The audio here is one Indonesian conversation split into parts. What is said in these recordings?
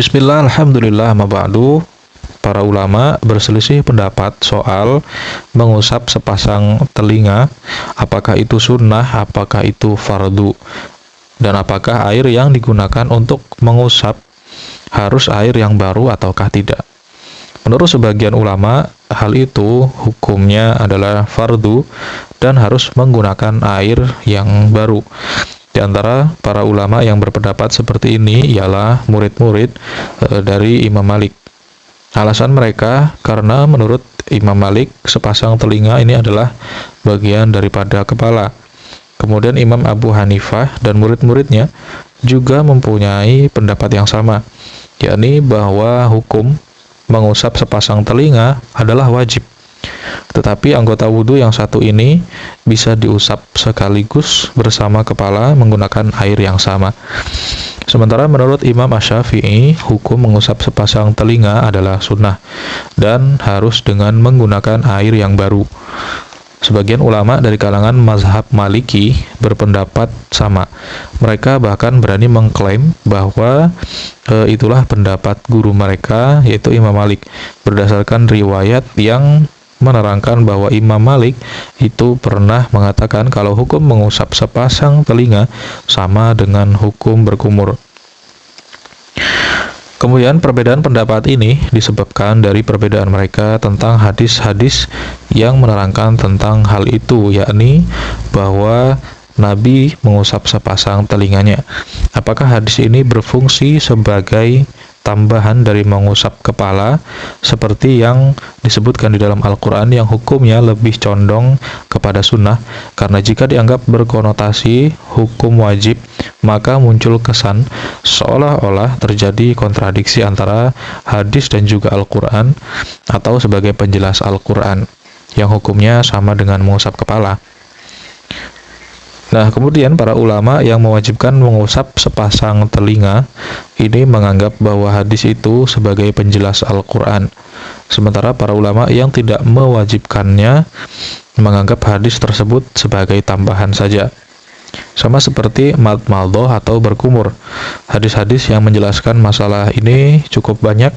Bismillah, alhamdulillah, ma ba'du. Para ulama berselisih pendapat soal mengusap sepasang telinga, apakah itu sunnah, apakah itu fardu, dan apakah air yang digunakan untuk mengusap harus air yang baru ataukah tidak. Menurut sebagian ulama, hal itu hukumnya adalah fardu dan harus menggunakan air yang baru. Di antara para ulama yang berpendapat seperti ini ialah murid-murid dari Imam Malik. Alasan mereka karena menurut Imam Malik sepasang telinga ini adalah bagian daripada kepala. Kemudian Imam Abu Hanifah dan murid-muridnya juga mempunyai pendapat yang sama, yakni bahwa hukum mengusap sepasang telinga adalah wajib. Tetapi anggota wudhu yang satu ini bisa diusap sekaligus bersama kepala menggunakan air yang sama. Sementara menurut Imam Asy-Syafi'i, hukum mengusap sepasang telinga adalah sunnah dan harus dengan menggunakan air yang baru. Sebagian ulama dari kalangan mazhab Maliki berpendapat sama. Mereka bahkan berani mengklaim bahwa itulah pendapat guru mereka, yaitu Imam Malik, berdasarkan riwayat yang menerangkan bahwa Imam Malik itu pernah mengatakan kalau hukum mengusap sepasang telinga sama dengan hukum berkumur. Kemudian perbedaan pendapat ini disebabkan dari perbedaan mereka tentang hadis-hadis yang menerangkan tentang hal itu, yakni bahwa Nabi mengusap sepasang telinganya. Apakah hadis ini berfungsi sebagai tambahan dari mengusap kepala seperti yang disebutkan di dalam Al-Quran yang hukumnya lebih condong kepada sunnah, karena jika dianggap berkonotasi hukum wajib maka muncul kesan seolah-olah terjadi kontradiksi antara hadis dan juga Al-Quran, atau sebagai penjelas Al-Quran yang hukumnya sama dengan mengusap kepala. Nah, kemudian para ulama yang mewajibkan mengusap sepasang telinga ini menganggap bahwa hadis itu sebagai penjelas Al-Quran. Sementara para ulama yang tidak mewajibkannya menganggap hadis tersebut sebagai tambahan saja. Sama seperti madmadhah atau berkumur. Hadis-hadis yang menjelaskan masalah ini cukup banyak,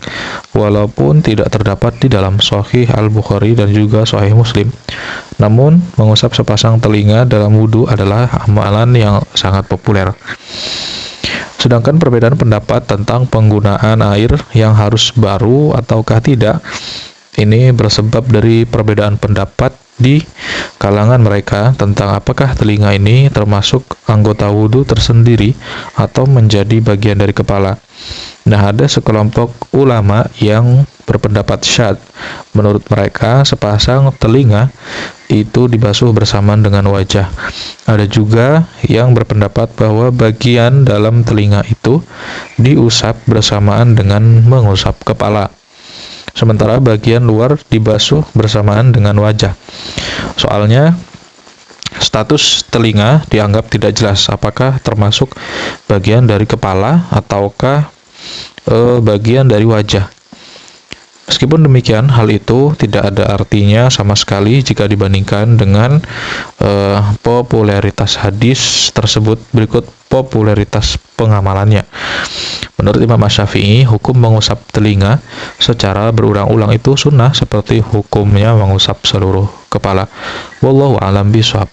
walaupun tidak terdapat di dalam Sahih Al-Bukhari dan juga Sahih Muslim. Namun, mengusap sepasang telinga dalam wudhu adalah amalan yang sangat populer. Sedangkan perbedaan pendapat tentang penggunaan air yang harus baru ataukah tidak, ini bersebab dari perbedaan pendapat di kalangan mereka tentang apakah telinga ini termasuk anggota wudhu tersendiri atau menjadi bagian dari kepala. Nah, ada sekelompok ulama yang berpendapat syadz. Menurut mereka, sepasang telinga itu dibasuh bersamaan dengan wajah. Ada juga yang berpendapat bahwa bagian dalam telinga itu diusap bersamaan dengan mengusap kepala, sementara bagian luar dibasuh bersamaan dengan wajah. Soalnya, status telinga dianggap tidak jelas apakah termasuk bagian dari kepala ataukah bagian dari wajah. Meskipun demikian, hal itu tidak ada artinya sama sekali jika dibandingkan dengan popularitas hadis tersebut. Berikut popularitas pengamalannya. Menurut Imam Asy-Syafi'i, hukum mengusap telinga secara berulang-ulang itu sunnah seperti hukumnya mengusap seluruh kepala. Wallahu a'lam bishawab.